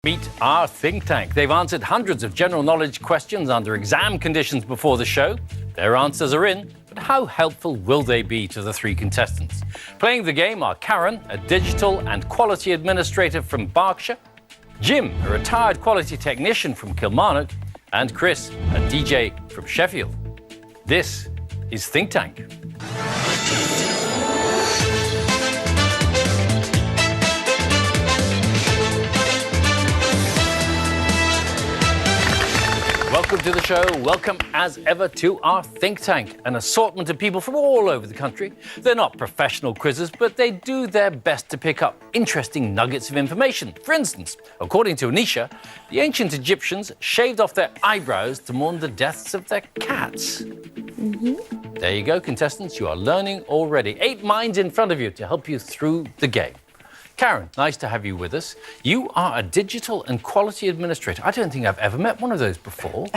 Meet our think tank. They've answered hundreds of general knowledge questions under exam conditions before the show. Their answers are in, but how helpful will they be to the three contestants? Playing the game are Karen, a digital and quality administrator from Berkshire, Jim, a retired quality technician from Kilmarnock, and Chris, a DJ from Sheffield. This is Think Tank. Welcome to the show. Welcome, as ever, to our think tank, an assortment of people from all over the country. They're not professional quizzes, but they do their best to pick up interesting nuggets of information. For instance, according to Anisha, the ancient Egyptians shaved off their eyebrows to mourn the deaths of their cats. There you go, contestants. You are learning already. 8 minds in front of you to help you through the game. Karen, nice to have you with us. You are a digital and quality administrator. I don't think I've ever met one of those before.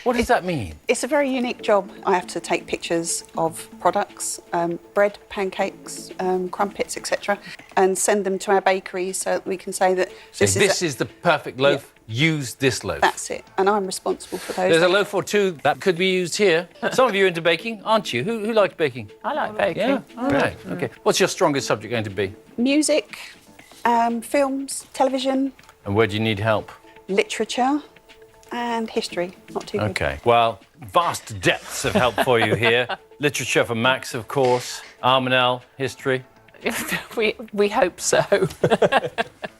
What does that mean? It's a very unique job. I have to take pictures of products, bread, pancakes, crumpets, etc., and send them to our bakery so that we can say that this is the perfect loaf. Yeah. Use this loaf. That's it, and I'm responsible for those. There's a loaf or two that could be used here. Some of you are into baking, aren't you? Who likes baking? I like baking. Yeah, all right, okay. What's your strongest subject going to be? Music, films, television. And where do you need help? Literature and history, not too good. Okay, well, vast depths of help for you here. Literature for Max, of course. Armanelle, history. we hope so.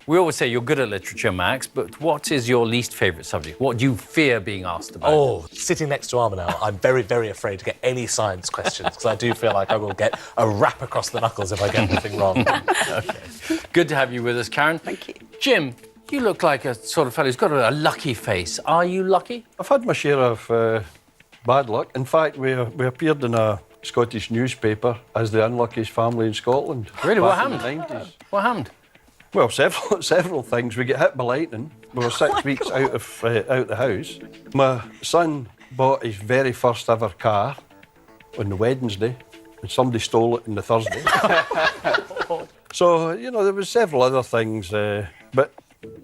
We always say you're good at literature, Max, but what is your least favourite subject? What do you fear being asked about? Oh, sitting next to Armanelle, I'm very, very afraid to get any science questions because I do feel like I will get a rap across the knuckles if I get anything wrong. Okay. Good to have you with us, Karen. Thank you. Jim, you look like a sort of fellow who's got a lucky face. Are you lucky? I've had my share of bad luck. In fact, we appeared in a Scottish newspaper as the unluckiest family in Scotland. Really? What happened? In the 90s. What happened? Well, several things. We get hit by lightning. We were 6 weeks out the house. My son bought his very first ever car on the Wednesday, and somebody stole it on the Thursday. So, you know, there was several other things. But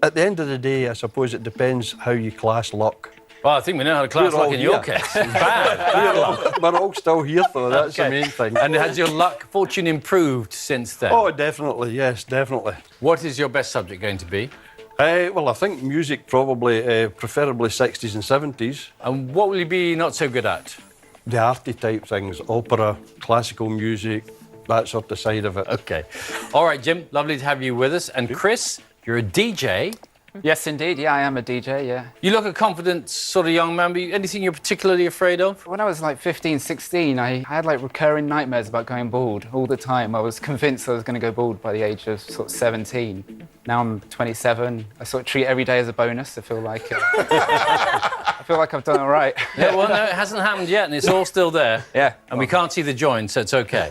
at the end of the day, I suppose it depends how you class luck. Well, I think we know how to class luck in your case. Bad luck. We're all still here, though. That's the main thing. And has your fortune improved since then? Oh, definitely, yes, definitely. What is your best subject going to be? Well, I think music probably, preferably 60s and 70s. And what will you be not so good at? The arty type things, opera, classical music, that sort of side of it. OK. All right, Jim, lovely to have you with us. And Chris, you're a DJ. Yes, indeed. Yeah, I am a DJ, yeah. You look a confident sort of young man, but anything you're particularly afraid of? When I was like 15, 16, I had like recurring nightmares about going bald all the time. I was convinced I was going to go bald by the age of sort of 17. Now I'm 27. I sort of treat every day as a bonus. I feel like I've done all right. Yeah, well, no, it hasn't happened yet, and it's all still there. Yeah. And we can't see the join, so it's OK.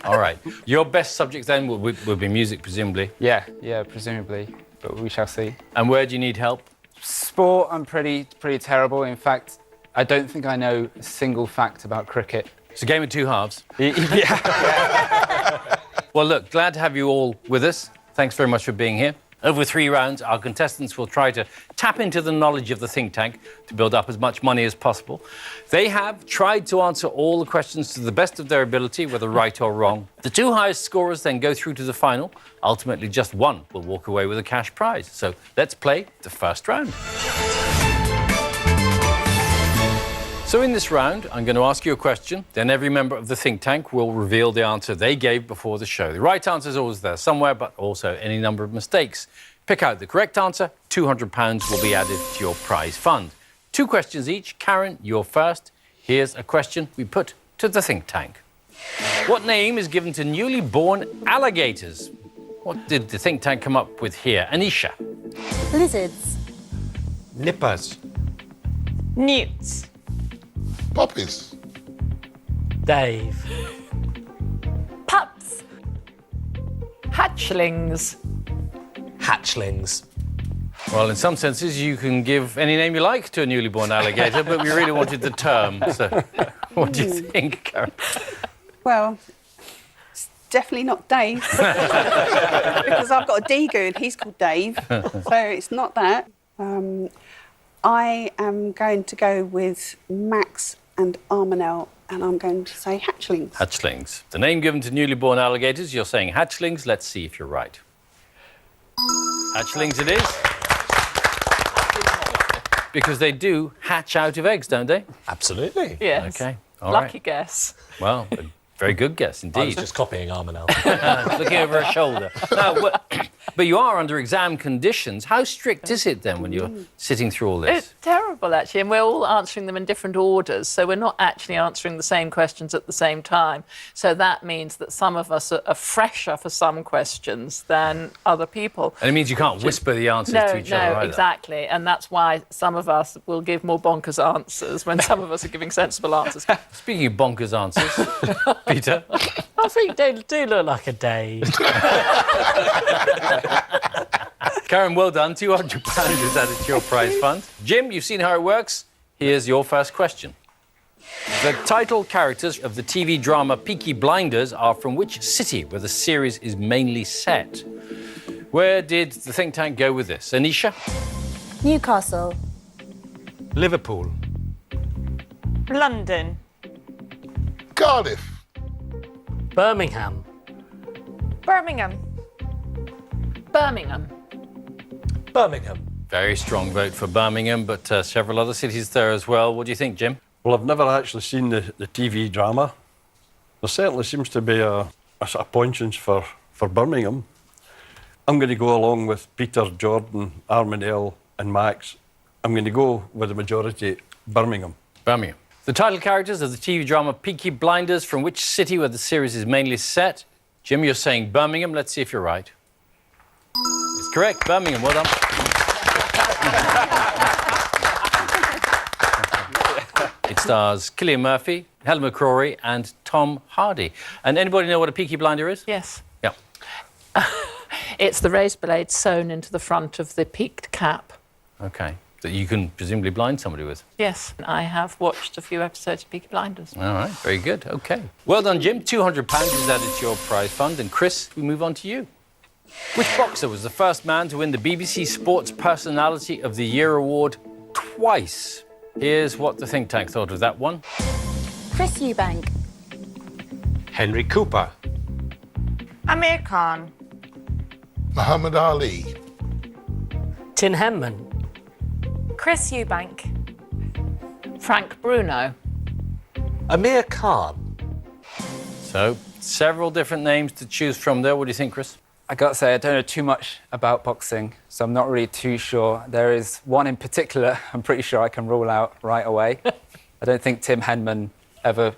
All right. Your best subject then will be music, presumably? Yeah, presumably. But we shall see. And where do you need help? Sport, I'm pretty terrible. In fact, I don't think I know a single fact about cricket. It's a game of two halves. Yeah. Well, look, glad to have you all with us. Thanks very much for being here. Over 3 rounds, our contestants will try to tap into the knowledge of the think tank to build up as much money as possible. They have tried to answer all the questions to the best of their ability, whether right or wrong. The 2 highest scorers then go through to the final. Ultimately, just one will walk away with a cash prize. So let's play the first round. So in this round, I'm going to ask you a question, then every member of the think tank will reveal the answer they gave before the show. The right answer is always there somewhere, but also any number of mistakes. Pick out the correct answer, £200 will be added to your prize fund. 2 questions each. Karen, you're first. Here's a question we put to the think tank. What name is given to newly born alligators? What did the think tank come up with here? Anisha. Lizards. Nippers. Newts. Puppies. Dave. Pups. Hatchlings. Hatchlings. Well, in some senses, you can give any name you like to a newly born alligator, but we really wanted the term. So what do you think, Karen? Well, Definitely not Dave. Because I've got a Digu and he's called Dave. So it's not that. I am going to go with Max and Armanel, and I'm going to say hatchlings. Hatchlings. The name given to newly born alligators, you're saying hatchlings. Let's see if you're right. Hatchlings it is. Because they do hatch out of eggs, don't they? Absolutely. Yes. Okay. All Lucky right. guess. Well, a very good guess I was indeed. just copying Armanel. Looking over her shoulder. Now, but you are under exam conditions. How strict is it then when you're sitting through all this? It's terrible, actually, and we're all answering them in different orders, so we're not actually answering the same questions at the same time. So that means that some of us are fresher for some questions than other people. And it means you can't whisper the answers to each other No, either. exactly, and that's why some of us will give more bonkers answers when some of us are giving sensible answers. Speaking of bonkers answers, Peter. I think they do look like a Dave. Karen, well done. £200 is added to your prize fund. Jim, you've seen how it works. Here's your first question. The title characters of the TV drama Peaky Blinders are from which city where the series is mainly set? Where did the think tank go with this? Anisha? Newcastle. Liverpool. London. Cardiff. Birmingham. Birmingham. Birmingham. Birmingham. Very strong vote for Birmingham, but several other cities there as well. What do you think, Jim? Well, I've never actually seen the TV drama. There certainly seems to be a sort of penchant for Birmingham. I'm going to go along with Peter, Jordan, Armanel and Max. I'm going to go with the majority, Birmingham. Birmingham. The title characters of the TV drama Peaky Blinders, from which city where the series is mainly set? Jim, you're saying Birmingham. Let's see if you're right. It's correct. Birmingham. Well done. It stars Cillian Murphy, Helen McCrory and Tom Hardy. And anybody know what a Peaky Blinder is? Yes. Yeah. It's the razor blade sewn into the front of the peaked cap. OK. That you can presumably blind somebody with. Yes, I have watched a few episodes of Peaky Blinders. All right. Very good. OK. Well done, Jim. £200 is added to your prize fund. And Chris, we move on to you. Which boxer was the first man to win the BBC Sports Personality of the Year award twice? Here's what the think tank thought of that one. Chris Eubank. Henry Cooper. Amir Khan. Muhammad Ali. Tin Henman. Chris Eubank. Frank Bruno. Amir Khan. So, several different names to choose from there. What do you think, Chris? I got to say, I don't know too much about boxing, so I'm not really too sure. There is one in particular I'm pretty sure I can rule out right away. I don't think Tim Henman ever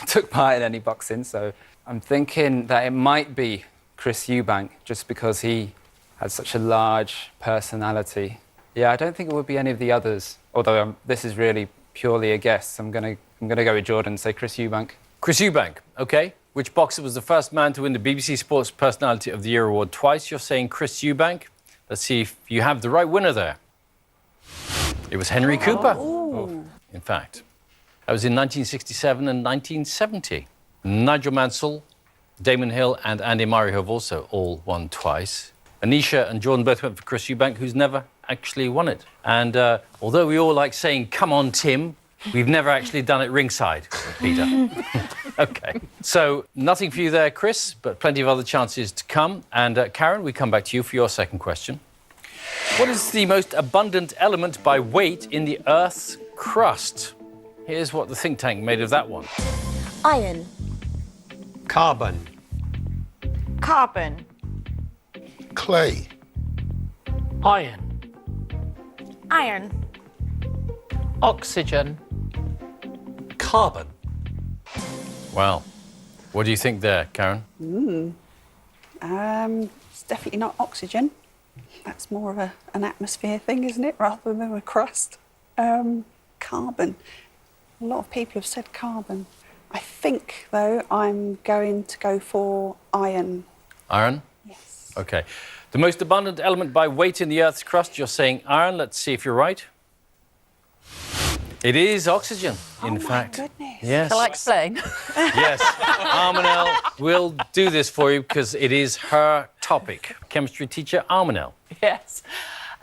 took part in any boxing, so I'm thinking that it might be Chris Eubank, just because he had such a large personality. Yeah, I don't think it would be any of the others, although this is really purely a guess. I'm gonna go with Jordan and say Chris Eubank. Chris Eubank, OK. Which boxer was the first man to win the BBC Sports Personality of the Year award twice? You're saying Chris Eubank. Let's see if you have the right winner there. It was Henry Cooper. In fact, that was in 1967 and 1970. Nigel Mansell, Damon Hill and Andy Murray have also all won twice. Anisha and Jordan both went for Chris Eubank, who's never actually won it. And although we all like saying, come on, Tim, we've never actually done it ringside, Peter. OK. So nothing for you there, Chris, but plenty of other chances to come. And Karen, we come back to you for your second question. What is the most abundant element by weight in the Earth's crust? Here's what the think tank made of that one. Iron. Carbon. Carbon. Clay. Iron. Iron. Oxygen. Carbon. Well, what do you think there, Karen? It's definitely not oxygen. That's more of an atmosphere thing, isn't it, rather than a crust. Carbon. A lot of people have said carbon. I think, though, I'm going to go for iron. Iron? Yes. OK. The most abundant element by weight in the Earth's crust, you're saying iron. Let's see if you're right. It is oxygen, in fact. goodness. Yes. Shall I explain? Yes. Armanelle will do this for you because it is her topic. Chemistry teacher Armanelle. Yes.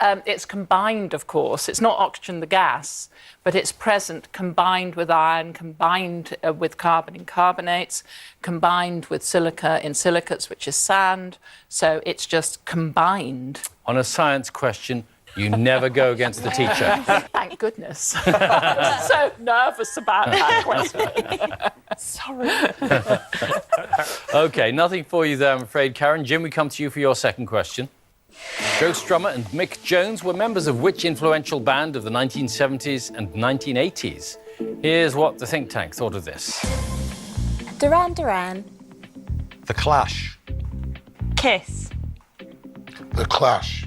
It's combined, of course. It's not oxygen, the gas, but it's present combined with iron, combined with carbon in carbonates, combined with silica in silicates, which is sand. So it's just combined. On a science question, you never go against the teacher. Thank goodness. I was so nervous about that question. Sorry. OK, nothing for you there, I'm afraid, Karen. Jim, we come to you for your second question. Joe Strummer and Mick Jones were members of which influential band of the 1970s and 1980s? Here's what the think tank thought of this. Duran Duran. The Clash. Kiss. The Clash.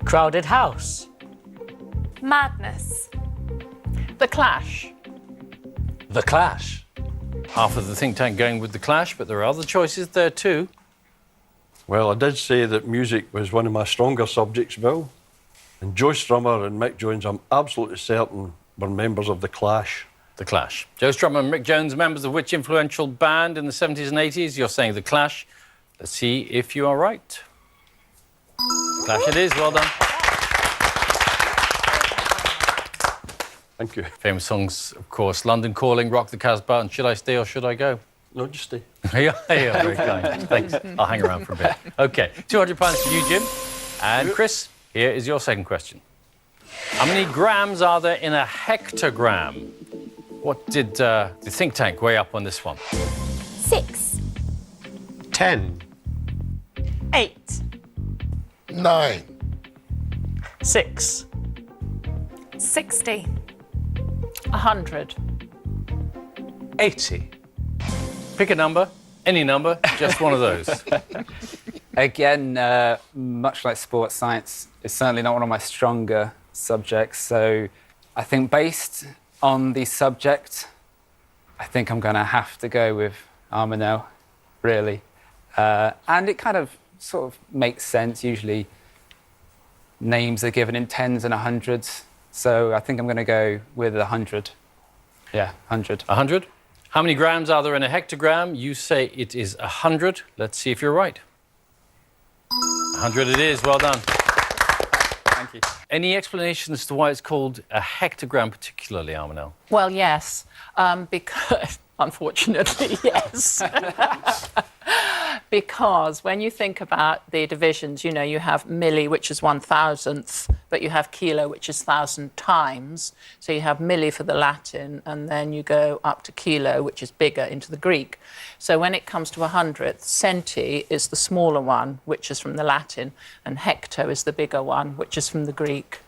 Crowded House. Madness. The Clash. The Clash. Half of the think tank going with the Clash, but there are other choices there too. Well, I did say that music was one of my stronger subjects, Bill. And Joe Strummer and Mick Jones, I'm absolutely certain, were members of The Clash. The Clash. Joe Strummer and Mick Jones, members of which influential band in the 70s and 80s? You're saying The Clash. Let's see if you are right. The Clash it is. Well done. Thank you. Famous songs, of course, London Calling, Rock the Casbah, and Should I Stay or Should I Go? No, just stay. Yeah, very kind. Thanks. I'll hang around for a bit. OK, £200 for you, Jim. And Chris, here is your second question. How many grams are there in a hectogram? What did the think tank weigh up on this one? 6. 10. 8. 9. 6. 60. 100. 80. Pick a number, any number, just one of those. Again, much like sports science, it's certainly not one of my stronger subjects. So I think based on the subject, I think I'm going to have to go with Armanelle, really. And it kind of sort of makes sense. Usually names are given in tens and hundreds. So I think I'm going to go with 100. Yeah, 100. 100? How many grams are there in a hectogram? You say it is 100. Let's see if you're right. 100 it is. Well done. Thank you. Any explanation as to why it's called a hectogram particularly, Armanelle? Well, yes, because, unfortunately, yes. Because when you think about the divisions, you know, you have milli, which is 1,000th, but you have kilo, which is 1,000 times. So you have milli for the Latin, and then you go up to kilo, which is bigger, into the Greek. So when it comes to 100th, centi is the smaller one, which is from the Latin, and hecto is the bigger one, which is from the Greek.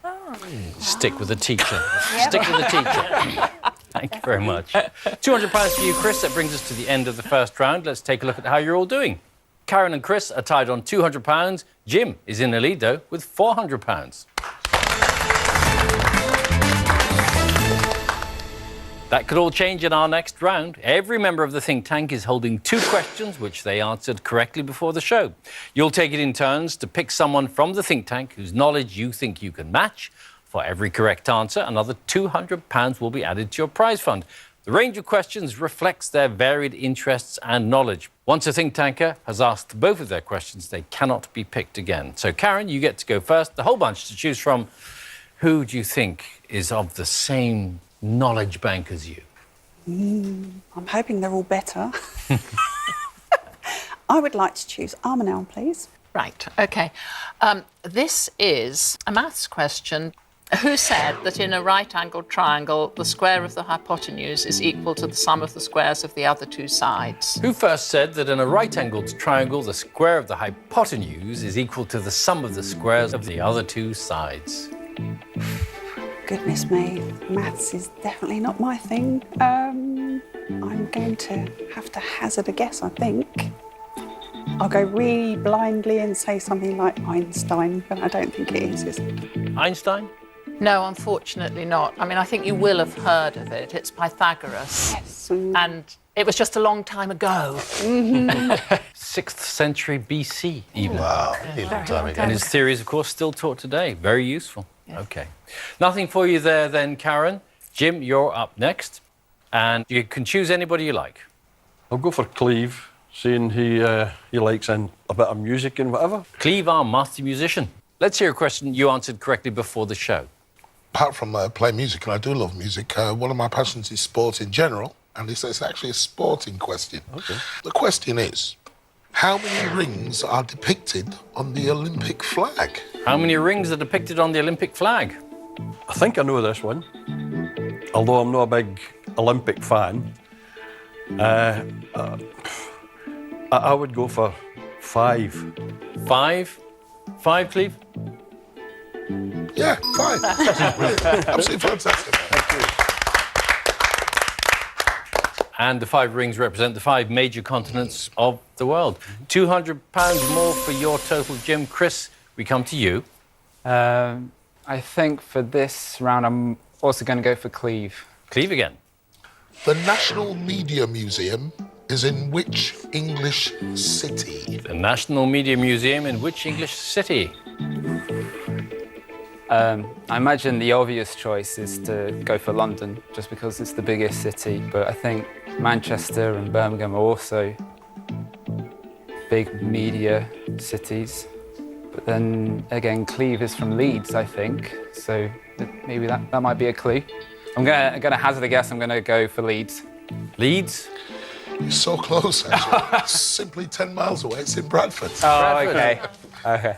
Stick with the teacher. Stick with the teacher. Thank you very much. £200 for you, Chris. That brings us to the end of the first round. Let's take a look at how you're all doing. Karen and Chris are tied on £200. Jim is in the lead, though, with £400. That could all change in our next round. Every member of the think tank is holding 2 questions which they answered correctly before the show. You'll take it in turns to pick someone from the think tank whose knowledge you think you can match. For every correct answer, another £200 will be added to your prize fund. The range of questions reflects their varied interests and knowledge. Once a think tanker has asked both of their questions, they cannot be picked again. So, Karen, you get to go first. The whole bunch to choose from. Who do you think is of the same knowledge bank as you? I'm hoping they're all better. I would like to choose Armanelle, please. Right, OK. This is a maths question. Who said that in a right-angled triangle, the square of the hypotenuse is equal to the sum of the squares of the other 2 sides? Who first said that in a right-angled triangle, the square of the hypotenuse is equal to the sum of the squares of the other 2 sides? Goodness me, maths is definitely not my thing. I'm going to have to hazard a guess, I think. I'll go really blindly and say something like Einstein, but I don't think it is it? Einstein? No, unfortunately not. I mean, I think you will have heard of it. It's Pythagoras. Yes. And it was just a long time ago. 6th century BC, even. Wow. Really long time ago. And his theory is, of course, still taught today. Very useful. OK. Nothing for you there, then, Karen. Jim, you're up next. And you can choose anybody you like. I'll go for Cleve, seeing he likes a bit of music and whatever. Cleve, our master musician. Let's hear a question you answered correctly before the show. Apart from playing music, and I do love music, one of my passions is sport in general, and it's actually a sporting question. Okay. The question is, how many rings are depicted on the Olympic flag? How many rings are depicted on the Olympic flag? I think I know this one, although I'm not a big Olympic fan. I would go for 5. 5? 5, Cleve? Yeah, 5. Brilliant. Absolutely fantastic. And the 5 rings represent the 5 major continents of the world. £200 more for your total, Jim. Chris, we come to you. I think for this round, I'm also going to go for Cleve. Cleve again. The National Media Museum is in which English city? The National Media Museum in which English city? I imagine the obvious choice is to go for London, just because it's the biggest city. But I think Manchester and Birmingham are also big media cities. But then again, Cleve is from Leeds, I think. So maybe that might be a clue. I'm gonna hazard a guess. I'm gonna go for Leeds. Leeds? You're so close, actually. It's simply 10 miles away. It's in Bradford. Oh, okay. Okay.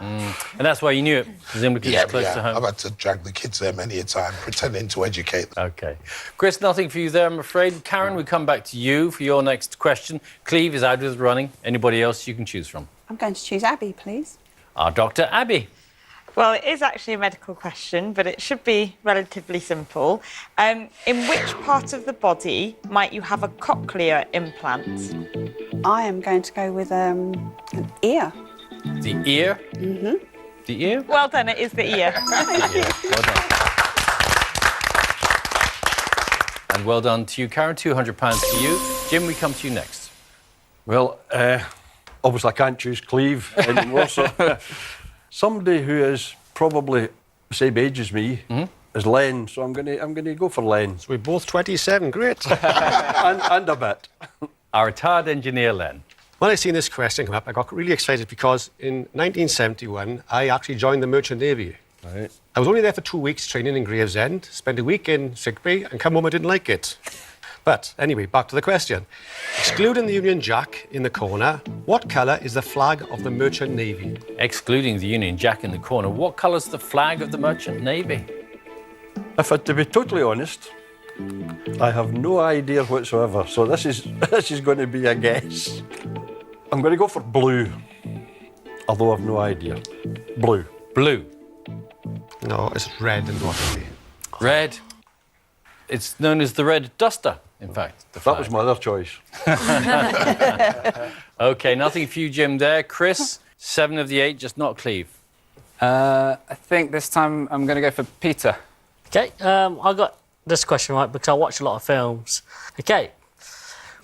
And that's why you knew it, presumably because it's close to home. I've had to drag the kids there many a time, pretending to educate them. OK. Chris, nothing for you there, I'm afraid. Karen, we come back to you for your next question. Cleve is out of the running. Anybody else you can choose from? I'm going to choose Abby, please. Our Dr. Abby. Well, it is actually a medical question, but it should be relatively simple. In which part of the body might you have a cochlear implant? I am going to go with an ear. The ear? Mm-hmm. The ear? Well done, it is the ear. Well done. And well done to you, Karen. £200 for you. Jim, we come to you next. Well, obviously I can't choose Cleve anymore, so somebody who is probably the same age as me is Len, so I'm gonna go for Len. So we're both 27, great. and a bit. Our retired engineer, Len. When I seen this question come up, I got really excited because in 1971, I actually joined the Merchant Navy. Right. I was only there for 2 weeks training in Gravesend, spent a week in sick bay, and come home I didn't like it. But anyway, back to the question. Excluding the Union Jack in the corner, what colour is the flag of the Merchant Navy? Excluding the Union Jack in the corner, what colour's the flag of the Merchant Navy? If I to be totally honest, I have no idea whatsoever, so this is going to be a guess. I'm going to go for blue, although I've no idea. Blue. Blue. No, it's red and watery. Red. It's known as the Red Duster, in fact. The That flag. was my other choice. OK, nothing for you, Jim, there. Chris, 7 of the 8, just not Cleve. I think this time I'm going to go for Peter. Okay, I got this question right because I watch a lot of films. Okay,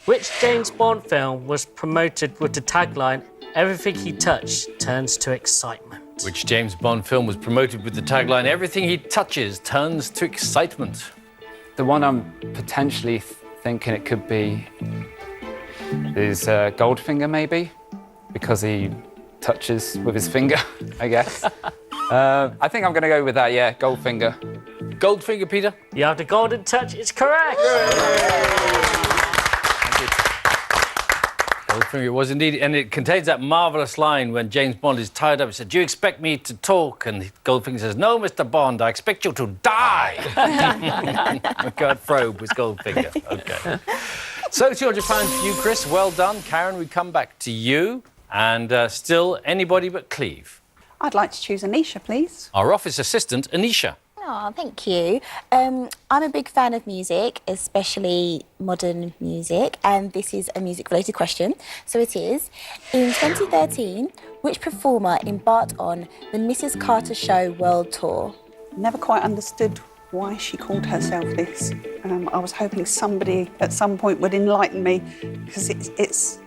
which James Bond film was promoted with the tagline, "Everything he touched turns to excitement"? Which James Bond film was promoted with the tagline, "Everything he touches turns to excitement"? The one I'm potentially thinking it could be is Goldfinger, maybe, because he touches with his finger, I guess. I think I'm going to go with that, yeah, Goldfinger. Goldfinger, Peter? You have the golden touch, it's correct! Goldfinger it was indeed, and it contains that marvellous line when James Bond is tied up. He said, "Do you expect me to talk?" And Goldfinger says, "No, Mr. Bond, I expect you to die." Kurt Frobe was Goldfinger. OK. So £200 for you, Chris. Well done. Karen, we come back to you. And still anybody but Cleve. I'd like to choose Anisha, please. Our office assistant, Anisha. Oh, thank you. I'm a big fan of music, especially modern music, and this is a music-related question. So it is, in 2013, which performer embarked on the Mrs. Carter Show World Tour? Never quite understood why she called herself this. I was hoping somebody at some point would enlighten me, because it's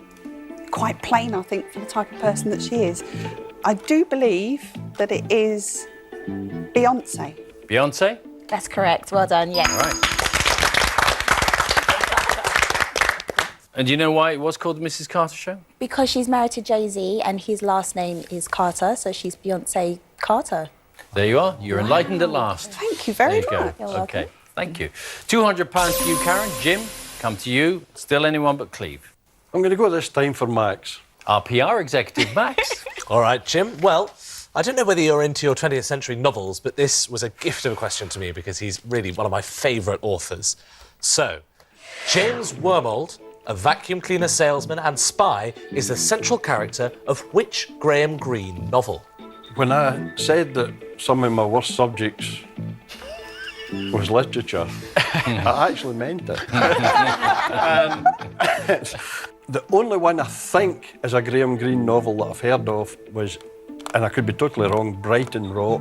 quite plain, I think, for the type of person that she is. I do believe that it is Beyoncé. Beyoncé? That's correct. Well done. Yes. All right. And do you know why it was called the Mrs. Carter Show? Because she's married to Jay-Z and his last name is Carter, so she's Beyonce Carter. There you are. You're enlightened at last. Thank you very There you much. go. You're welcome. Okay, thank you. £200 for you, Karen. Jim, come to you. Still anyone but Cleve. I'm going to go this time for Max. Our PR executive, Max. All right, Jim. Well, I don't know whether you're into your 20th century novels, but this was a gift of a question to me because he's really one of my favourite authors. So, James Wormold, a vacuum cleaner salesman and spy, is the central character of which Graham Greene novel? When I said that some of my worst subjects was literature, I actually meant it. The only one I think is a Graham Greene novel that I've heard of was, and I could be totally wrong, Brighton Rock.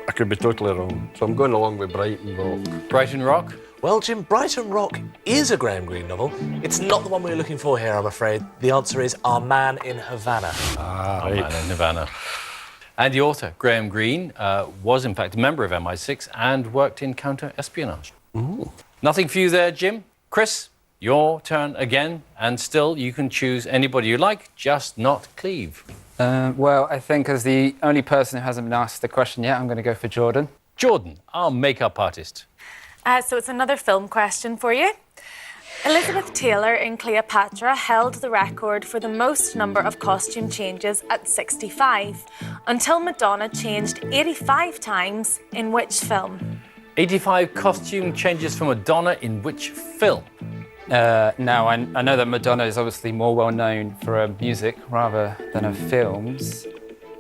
I could be totally wrong. So I'm going along with Brighton Rock. Brighton Rock? Well, Jim, Brighton Rock is a Graham Greene novel. It's not the one we're looking for here, I'm afraid. The answer is Our Man in Havana. Our Man in Havana. And the author, Graham Greene, was in fact a member of MI6 and worked in counter-espionage. Nothing for you there, Jim. Chris, your turn again, and still you can choose anybody you like, just not Cleve. Well, I think as the only person who hasn't been asked the question yet, I'm going to go for Jordan. Jordan, our makeup artist. So it's another film question for you. Elizabeth Taylor in Cleopatra held the record for the most number of costume changes at 65, until Madonna changed 85 times in which film? 85 costume changes for Madonna in which film? Now, I know that Madonna is obviously more well known for her music rather than her films.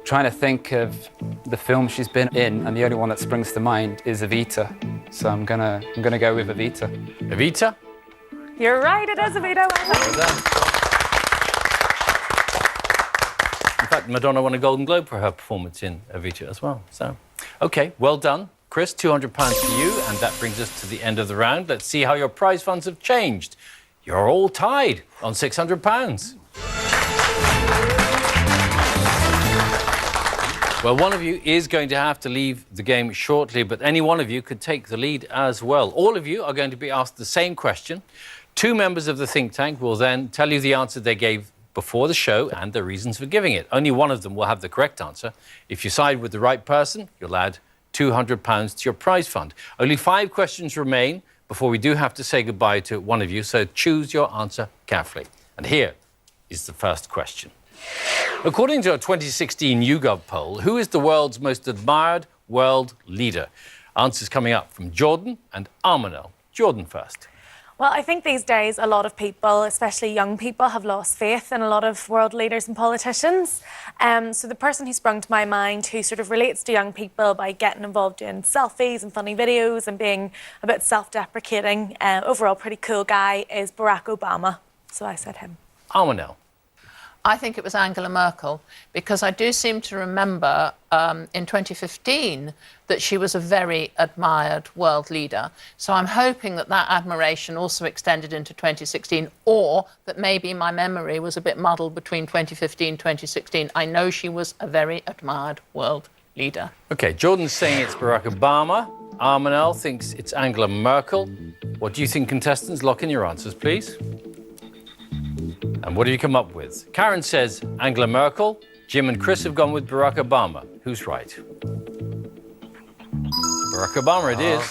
Trying to think of the film she's been in, and the only one that springs to mind is Evita. So I'm gonna go with Evita. Evita? You're right, it is Evita. Well done. In fact, Madonna won a Golden Globe for her performance in Evita as well. So, okay, well done. Chris, £200 for you, and that brings us to the end of the round. Let's see how your prize funds have changed. You're all tied on £600. Well, one of you is going to have to leave the game shortly, but any one of you could take the lead as well. All of you are going to be asked the same question. Two members of the think tank will then tell you the answer they gave before the show and the reasons for giving it. Only one of them will have the correct answer. If you side with the right person, you'll add £200 to your prize fund. Only 5 questions remain before we do have to say goodbye to one of you, so choose your answer carefully. And here is the first question. According to a 2016 YouGov poll, who is the world's most admired world leader? Answers coming up from Jordan and Armanel. Jordan first. Well, I think these days a lot of people, especially young people, have lost faith in a lot of world leaders and politicians. So the person who sprung to my mind who sort of relates to young people by getting involved in selfies and funny videos and being a bit self-deprecating, overall pretty cool guy, is Barack Obama. So I said him. Armanel. I think it was Angela Merkel, because I do seem to remember in 2015 that she was a very admired world leader. So I'm hoping that that admiration also extended into 2016, or that maybe my memory was a bit muddled between 2015 and 2016. I know she was a very admired world leader. OK, Jordan's saying it's Barack Obama. Armanel thinks it's Angela Merkel. What do you think, contestants? Lock in your answers, please. And what have you come up with? Karen says Angela Merkel. Jim and Chris have gone with Barack Obama. Who's right? Barack Obama it is.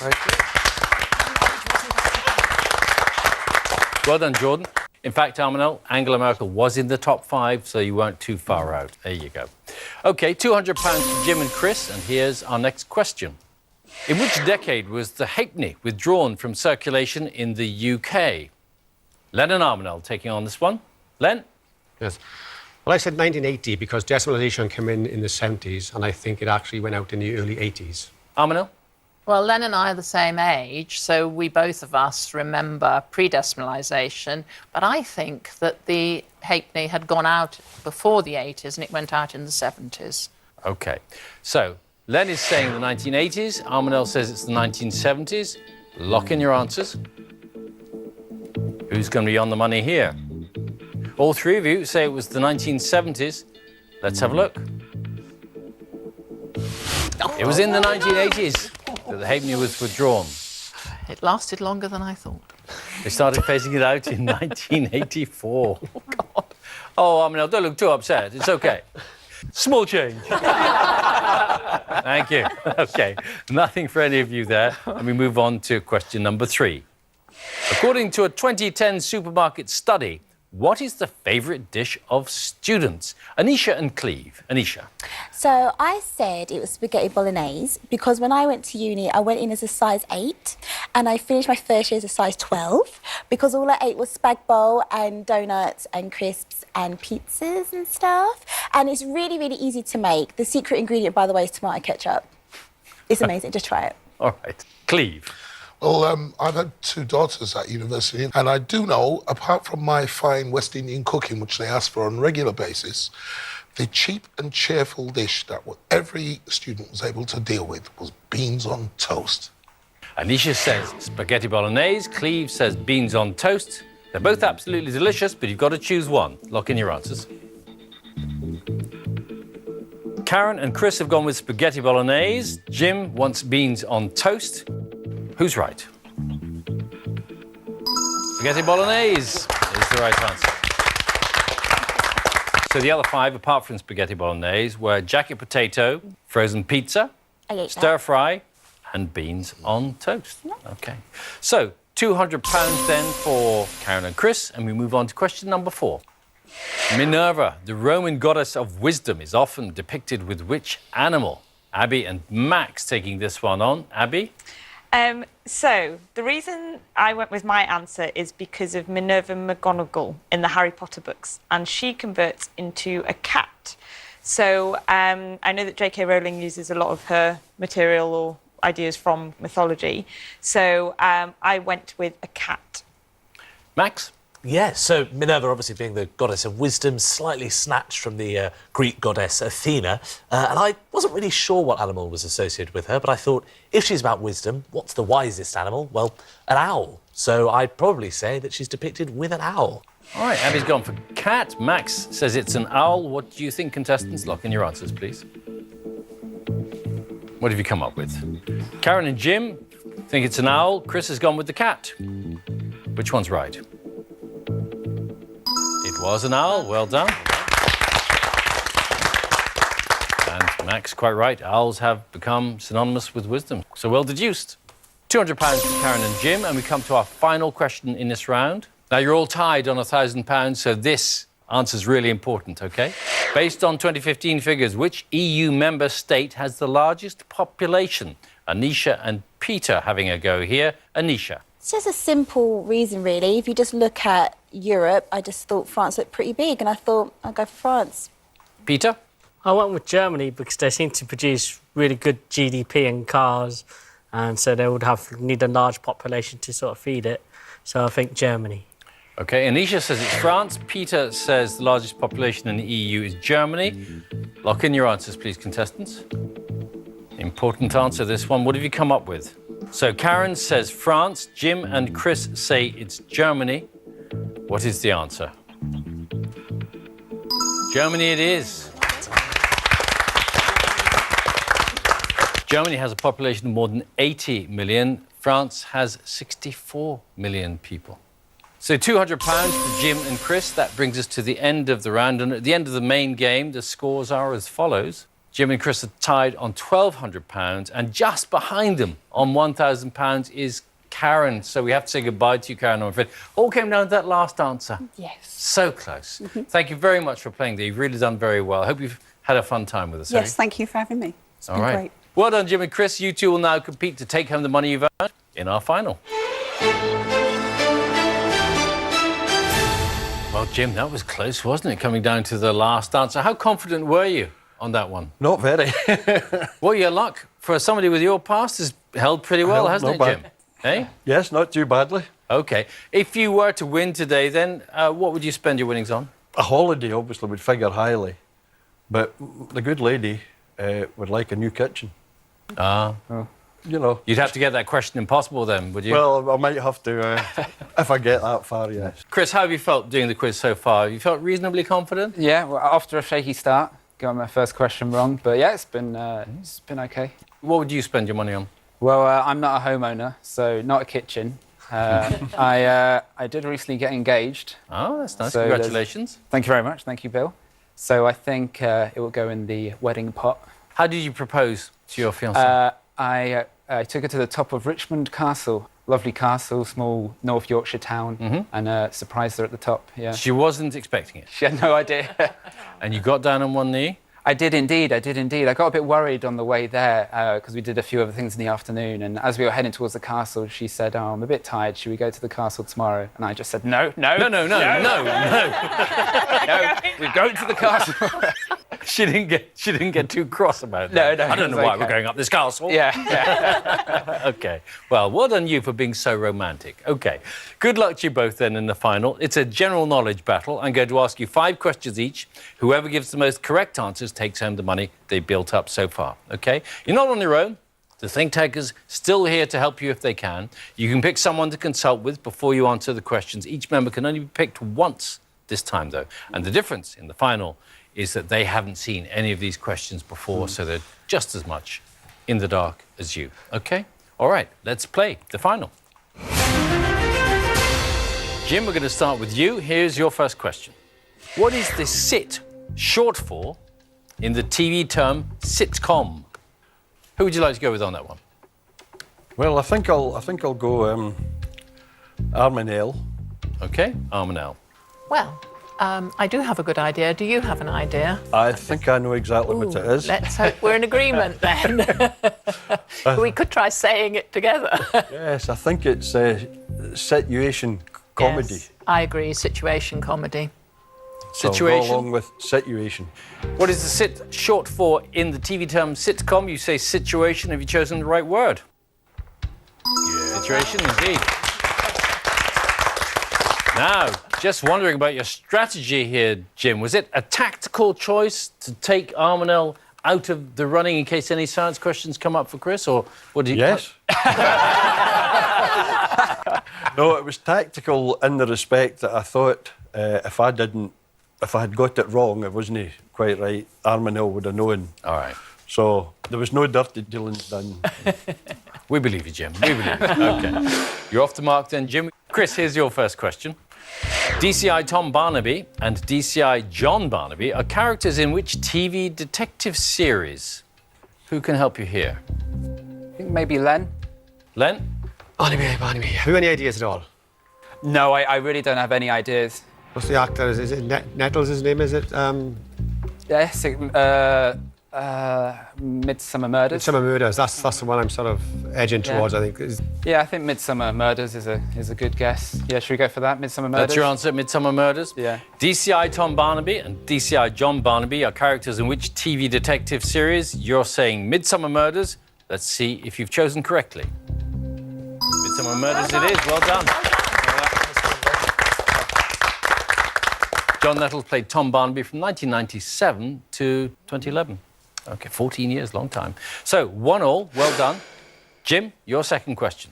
Well done, Jordan. In fact, Armanel, Angela Merkel was in the top 5, so you weren't too far out. There you go. OK, £200 to Jim and Chris, and here's our next question. In which decade was the halfpenny withdrawn from circulation in the UK? Len and Armanel taking on this one. Len? Yes. Well, I said 1980 because decimalisation came in the 70s, and I think it actually went out in the early 80s. Armanel? Well, Len and I are the same age, so we both of us remember pre-decimalisation, but I think that the halfpenny had gone out before the 80s and it went out in the 70s. OK. So, Len is saying the 1980s. Armanel says it's the 1970s. Lock in your answers. Who's going to be on the money here? All 3 of you say it was the 1970s. Let's have a look. It was in the 1980s. that the halfpenny was withdrawn. It lasted longer than I thought. They started phasing it out in 1984. Oh, God. Oh, I mean, don't look too upset. It's okay. Small change. Thank you. Okay, nothing for any of you there. And we move on to question number 3. According to a 2010 supermarket study, what is the favourite dish of students? Anisha and Cleve. Anisha. So I said it was spaghetti bolognese because when I went to uni, I went in as a size 8 and I finished my first year as a size 12 because all I ate was spag bowl and donuts and crisps and pizzas and stuff. And it's really, really easy to make. The secret ingredient, by the way, is tomato ketchup. It's amazing. Just try it. All right. Cleve. Well, I've had 2 daughters at university, and I do know, apart from my fine West Indian cooking, which they ask for on a regular basis, the cheap and cheerful dish that every student was able to deal with was beans on toast. Anisha says spaghetti bolognese. Cleve says beans on toast. They're both absolutely delicious, but you've got to choose one. Lock in your answers. Karen and Chris have gone with spaghetti bolognese. Jim wants beans on toast. Who's right? Spaghetti bolognese is the right answer. So the other 5, apart from spaghetti bolognese, were jacket potato, frozen pizza, stir fry, and beans on toast. Okay. So £200 then for Karen and Chris, and we move on to question number 4. Minerva, the Roman goddess of wisdom, is often depicted with which animal? Abby and Max taking this one on. Abby? So the reason I went with my answer is because of Minerva McGonagall in the Harry Potter books, and she converts into a cat. So I know that J.K. Rowling uses a lot of her material or ideas from mythology. So I went with a cat. Max? Yeah, so Minerva obviously being the goddess of wisdom, slightly snatched from the Greek goddess Athena. And I wasn't really sure what animal was associated with her, but I thought, if she's about wisdom, what's the wisest animal? Well, an owl. So I'd probably say that she's depicted with an owl. All right, Abby's gone for cat. Max says it's an owl. What do you think, contestants? Lock in your answers, please. What have you come up with? Karen and Jim think it's an owl. Chris has gone with the cat. Which one's right? It was an owl. Well done. And Max, quite right. Owls have become synonymous with wisdom. So well deduced. £200 for Karen and Jim. And we come to our final question in this round. Now, you're all tied on £1,000, so this answer's really important, OK? Based on 2015 figures, which EU member state has the largest population? Anisha and Peter having a go here. Anisha. It's just a simple reason, really. If you just look at Europe, I just thought France looked pretty big, and I thought I'd go for France. Peter? I went with Germany because they seem to produce really good GDP and cars, and so they would need a large population to sort of feed it. So I think Germany. OK, Anisha says it's France. Peter says the largest population in the EU is Germany. Lock in your answers, please, contestants. Important answer, this one. What have you come up with? So Karen says France. Jim and Chris say it's Germany. What is the answer? Germany it is. Germany has a population of more than 80 million. France has 64 million people. So £200 for Jim and Chris. That brings us to the end of the round. And at the end of the main game, the scores are as follows. Jim and Chris are tied on £1,200, and just behind them on £1,000 is Karen. So we have to say goodbye to you, Karen, I'm afraid. All came down to that last answer. Yes. So close. Thank you very much for playing there. You've really done very well. I hope you've had a fun time with us. Yes, thank you for having me. It's been great. Well done, Jim and Chris. You two will now compete to take home the money you've earned in our final. Well, Jim, that was close, wasn't it, coming down to the last answer? How confident were you on that one? Not very. Well, your luck for somebody with your past has held pretty well, hasn't it, Jim? Hey? Yes, not too badly. OK. If you were to win today, then what would you spend your winnings on? A holiday, obviously, would figure highly. But the good lady would like a new kitchen. Ah. You know. You'd have to get that question impossible then, would you? Well, I might have to, if I get that far, yes. Chris, how have you felt doing the quiz so far? Have you felt reasonably confident? Yeah, well, after a shaky start, got my first question wrong. But yeah, it's been OK. What would you spend your money on? Well, I'm not a homeowner, so not a kitchen. I did recently get engaged. Oh, that's nice. So Congratulations. Thank you very much. Thank you, Bill. So I think it will go in the wedding pot. How did you propose to your fiancée? I took her to the top of Richmond Castle. Lovely castle, small North Yorkshire town, and surprised her at the top. Yeah. She wasn't expecting it. She had no idea. And you got down on one knee? I did indeed. I got a bit worried on the way there because we did a few other things in the afternoon. And as we were heading towards the castle, she said, "Oh, I'm a bit tired. Should we go to the castle tomorrow?" And I just said, "No, no, No. no. We're going to the castle." She didn't get too cross about No, that. no, I don't know it was why okay. we're going up this castle. Yeah. Okay. Well, well done you for being so romantic. Okay. Good luck to you both then in the final. It's a general knowledge battle. I'm going to ask you 5 questions each. Whoever gives the most correct answers takes home the money they built up so far. Okay? You're not on your own. The Think Tankers still here to help you if they can. You can pick someone to consult with before you answer the questions. Each member can only be picked once this time, though. And the difference in the final is that they haven't seen any of these questions before, so they're just as much in the dark as you. Okay? All right, let's play the final. Jim, we're going to start with you. Here's your first question. What is the SIT short for in the TV term sitcom? Who would you like to go with on that one? Well, I think I'll go Arminel. Okay, Arminel. Well, I do have a good idea. Do you have an idea? I think I know exactly what it is. Let's hope we're in agreement then. We could try saying it together. Yes, I think it's situation comedy. Yes, I agree. Situation comedy. So I'll Situation. go along with situation. What is the SIT short for in the TV term sitcom? You say situation. Have you chosen the right word? Yeah. Situation, indeed. Now, just wondering about your strategy here, Jim. Was it a tactical choice to take Arminel out of the running in case any science questions come up for Chris, or what did you? Yes. No, it was tactical in the respect that I thought if I had got it wrong, it wasn't quite right, Arminel would have known. All right. So there was no dirty dealings done. We believe you, Jim. We believe you. Okay. You're off the mark then, Jim. Chris, here's your first question. DCI Tom Barnaby and DCI John Barnaby are characters in which TV detective series? Who can help you here? I think maybe Len. Len? Barnaby. Have you any ideas at all? No, I really don't have any ideas. What's the actor? Is it Nettles, his name, is it? Yes, Midsummer Murders. Midsummer Murders. That's the one I'm sort of edging towards, I think. Yeah, I think Midsummer Murders is a good guess. Yeah, should we go for that? Midsummer Murders? That's your answer, Midsummer Murders? Yeah. DCI Tom Barnaby and DCI John Barnaby are characters in which TV detective series? You're saying Midsummer Murders. Let's see if you've chosen correctly. Midsummer Murders it is. Well done. John Nettles played Tom Barnaby from 1997 to 2011. OK, 14 years, long time. So, 1-1, well done. Jim, your second question.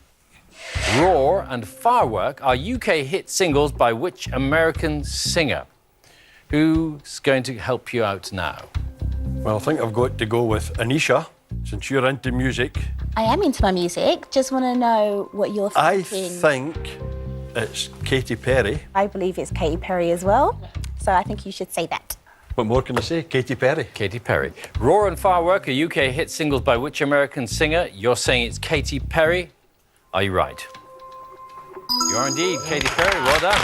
Roar and Firework are UK hit singles by which American singer? Who's going to help you out now? Well, I think I've got to go with Anisha, since you're into music. I am into my music. Just want to know what you're I thinking. think it's Katy Perry. I believe it's Katy Perry as well. So I think you should say that. What more can I say? Katy Perry. Katy Perry. Roar and Firework are UK hit singles by which American singer? You're saying it's Katy Perry. Are you right? You are indeed, Katy Perry. Well done.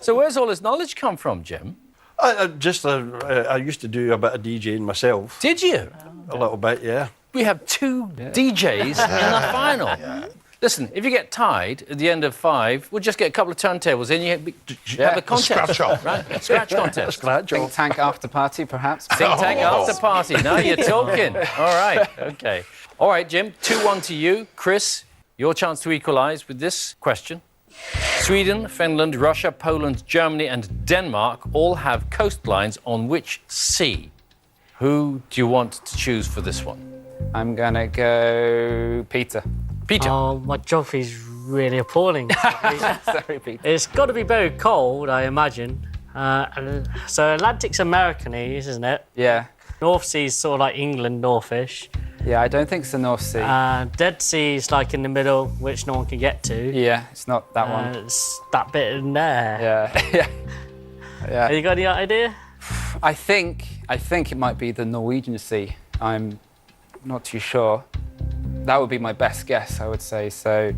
So where's all this knowledge come from, Jim? I used to do a bit of DJing myself. Did you? A little bit, yeah. We have 2 DJs in the final. Yeah. Listen, if you get tied at the end of 5, we'll just get a couple of turntables in. You have a contest. Scratch off. Right? A scratch contest. Scratch Think off. Tank after party, perhaps. Think tank after party. Now you're talking. All right. OK. All right, Jim. 2-1 to you. Chris, your chance to equalise with this question. Sweden, Finland, Russia, Poland, Germany and Denmark all have coastlines on which sea? Who do you want to choose for this one? I'm gonna go Peter. Peter. Oh, my geography's really appalling. Sorry, Peter. It's got to be very cold, I imagine. So Atlantic's Americanese, isn't it? Yeah. North Sea is sort of like England, northish. Yeah, I don't think it's the North Sea. Dead Sea is like in the middle, which no one can get to. Yeah, it's not that one. It's that bit in there. Yeah. Yeah. Have you got any idea? I think it might be the Norwegian Sea. I'm not too sure. That would be my best guess, I would say. So,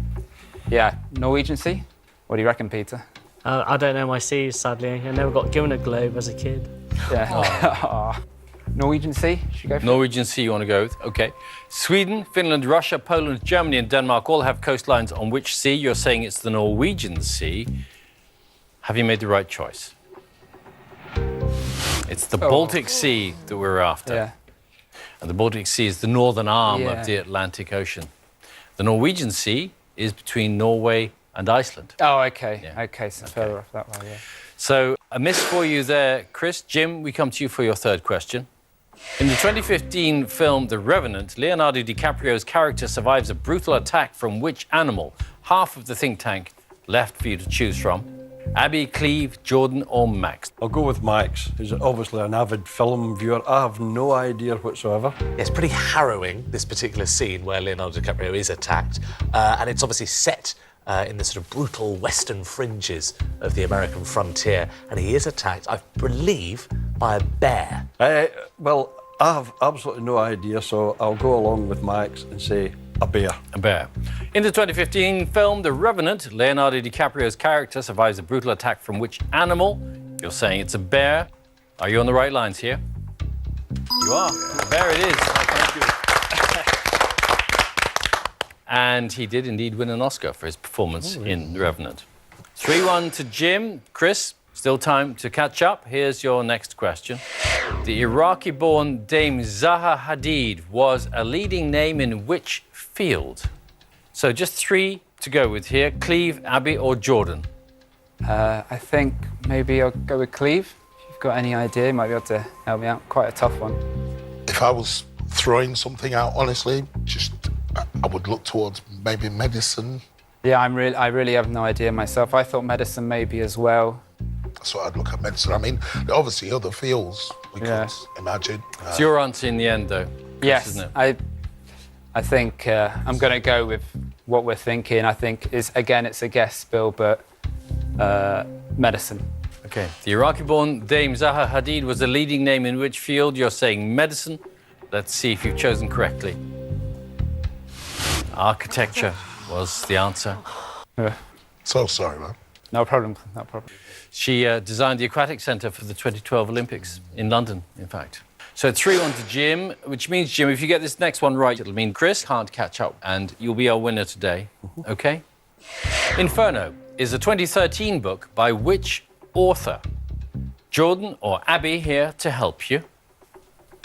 yeah, Norwegian Sea. What do you reckon, Peter? I don't know my seas, sadly. I never got given a globe as a kid. Yeah. Norwegian Sea? Should we go for Norwegian Sea you want to go with? OK. Sweden, Finland, Russia, Poland, Germany and Denmark all have coastlines on which sea? You're saying it's the Norwegian Sea. Have you made the right choice? It's the Baltic Sea that we're after. Yeah. And the Baltic Sea is the northern arm Yeah. of the Atlantic Ocean. The Norwegian Sea is between Norway and Iceland. Oh, OK. Yeah. OK, so further off that way, yeah. So a miss for you there, Chris. Jim, we come to you for your third question. In the 2015 film The Revenant, Leonardo DiCaprio's character survives a brutal attack from which animal? Half of the think tank left for you to choose from. Abby, Cleve, Jordan or Max? I'll go with Max, who's obviously an avid film viewer. I have no idea whatsoever. It's pretty harrowing, this particular scene where Leonardo DiCaprio is attacked. And it's obviously set in the sort of brutal western fringes of the American frontier. And he is attacked, I believe, by a bear. Well, I have absolutely no idea, so I'll go along with Max and say a bear. A bear. In the 2015 film The Revenant, Leonardo DiCaprio's character survives a brutal attack from which animal? You're saying it's a bear. Are you on the right lines here? You are. A bear it is. Thank you. And he did indeed win an Oscar for his performance in The Revenant. 3-1 to Jim. Chris, still time to catch up. Here's your next question. The Iraqi-born Dame Zaha Hadid was a leading name in which field? So just 3 to go with here. Cleve, Abby or Jordan? I think maybe I'll go with Cleve. If you've got any idea, you might be able to help me out. Quite a tough one. If I was throwing something out, honestly, I would look towards maybe medicine. Yeah, I really have no idea myself. I thought medicine maybe as well. So I'd look at medicine. I mean, obviously other fields we Yeah. could imagine. It's your answer in the end, though. Chris, Yes, isn't it? I think I'm going to go with what we're thinking. I think it's a guess, Bill, but medicine. Okay. The Iraqi-born Dame Zaha Hadid was a leading name in which field? You're saying medicine. Let's see if you've chosen correctly. Architecture was the answer. So sorry, man. No problem. No problem. She designed the Aquatic Centre for the 2012 Olympics in London, in fact. So 3-1 to Jim, which means, Jim, if you get this next one right, it'll mean Chris can't catch up, and you'll be our winner today, OK? Inferno is a 2013 book by which author? Jordan or Abby here to help you.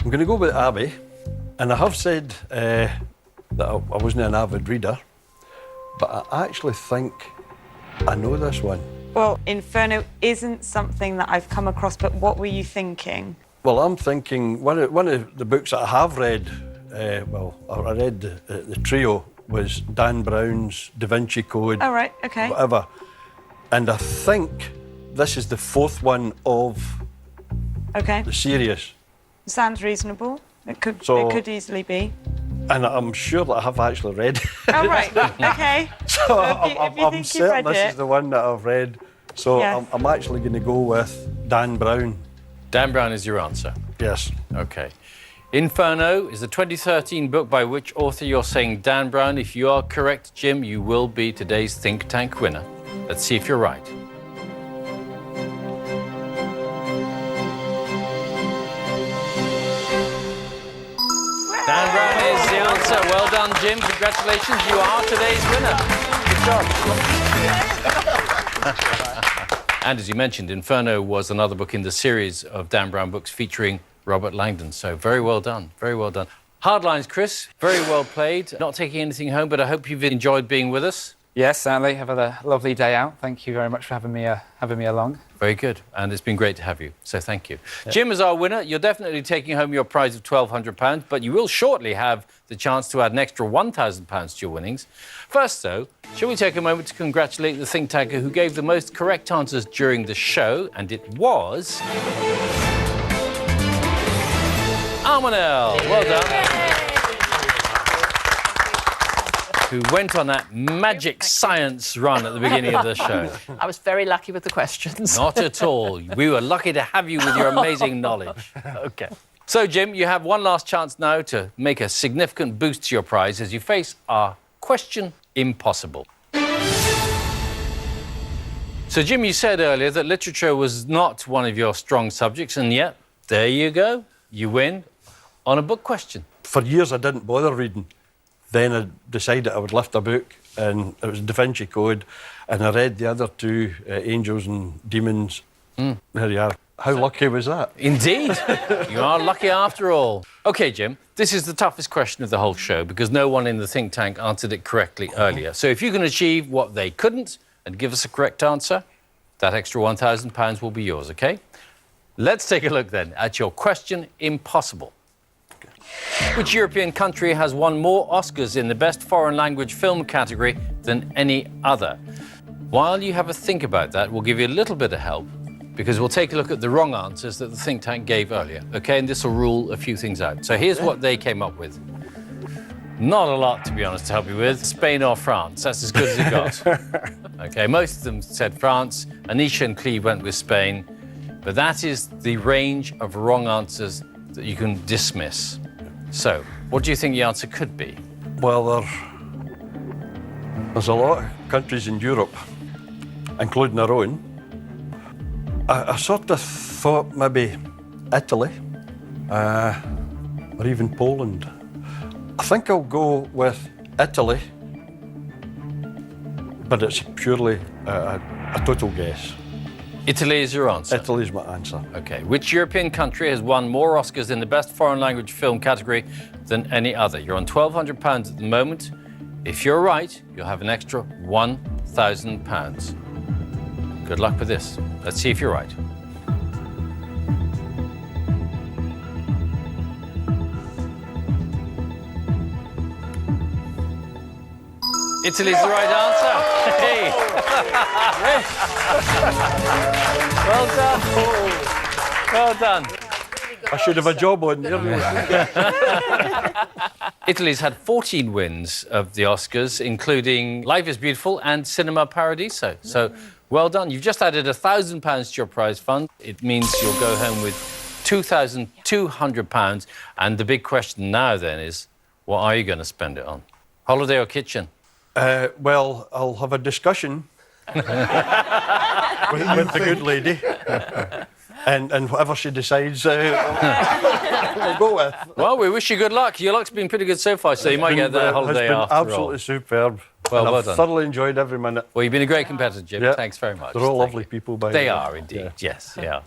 I'm going to go with Abby, and I have said that I wasn't an avid reader, but I actually think I know this one. Well, Inferno isn't something that I've come across, but what were you thinking? Well, I'm thinking one of the books that I have read, I read the trio, was Dan Brown's Da Vinci Code. Oh, right, OK. Whatever. And I think this is the 4th one of OK. the series. Sounds reasonable. It could easily be. And I'm sure that I have actually read. Oh, right, OK. So if you I'm think you've certain read this it. is the one that I've read. So Yes. I'm actually going to go with Dan Brown. Dan Brown is your answer. Yes. OK. Inferno is a 2013 book by which author? You're saying Dan Brown. If you are correct, Jim, you will be today's Think Tank winner. Let's see if you're right. Dan Brown is the answer. Well done, Jim. Congratulations. You are today's winner. Good job. And as you mentioned, Inferno was another book in the series of Dan Brown books featuring Robert Langdon. So very well done. Very well done. Hard lines, Chris. Very well played. Not taking anything home, but I hope you've enjoyed being with us. Yes, certainly. Have had a lovely day out. Thank you very much for having me along. Very good. And it's been great to have you. So thank you. Yeah. Jim is our winner. You're definitely taking home your prize of £1,200, but you will shortly have the chance to add an extra £1,000 to your winnings. First, though, shall we take a moment to congratulate the Think Tanker who gave the most correct answers during the show, and it was... Armanelle. Well done. Who went on that magic science run at the beginning of the show. I was very lucky with the questions. Not at all. We were lucky to have you with your amazing knowledge. OK. So, Jim, you have one last chance now to make a significant boost to your prize as you face our Question Impossible. So, Jim, you said earlier that literature was not one of your strong subjects, and yet, there you go. You win on a book question. For years, I didn't bother reading. Then I decided I would lift a book, and it was Da Vinci Code, and I read the other two, Angels and Demons. There you are. How lucky was that? Indeed. You are lucky after all. OK, Jim, this is the toughest question of the whole show because no one in the think tank answered it correctly earlier. So if you can achieve what they couldn't and give us a correct answer, that extra £1,000 will be yours, OK? Let's take a look then at your Question Impossible. Which European country has won more Oscars in the Best Foreign Language Film category than any other? While you have a think about that, we'll give you a little bit of help because we'll take a look at the wrong answers that the think tank gave earlier, OK? And this will rule a few things out. So here's what they came up with. Not a lot, to be honest, to help you with. Spain or France, that's as good as it got. OK, most of them said France. Anisha and Cleve went with Spain. But that is the range of wrong answers that you can dismiss. So, what do you think the answer could be? Well, there's a lot of countries in Europe, including our own. I sort of thought maybe Italy, or even Poland. I think I'll go with Italy, but it's purely a total guess. Italy is your answer? Italy's my answer. OK. Which European country has won more Oscars in the Best Foreign Language Film category than any other? You're on £1,200 at the moment. If you're right, you'll have an extra £1,000. Good luck with this. Let's see if you're right. Italy's the right answer. Hey. Well done. Well done. I should have a job on there. Italy's had 14 wins of the Oscars, including Life is Beautiful and Cinema Paradiso. So, well done. You've just added £1,000 to your prize fund. It means you'll go home with £2,200. And the big question now, then, is what are you going to spend it on? Holiday or kitchen? Well, I'll have a discussion with the good lady. And whatever she decides, we'll go with. Well, we wish you good luck. Your luck's been pretty good so far, so you might get the holiday after all. Absolutely superb. Well I've done. thoroughly enjoyed every minute. Well, you've been a great competitor, Jim. Yeah. Thanks very much. They're all lovely people, by the way. They are indeed, yes, yeah.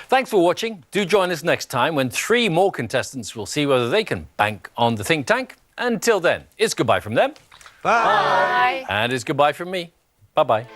Thanks for watching. Do join us next time when 3 more contestants will see whether they can bank on the think tank. Until then, it's goodbye from them. Bye. And it's goodbye from me. Bye-bye.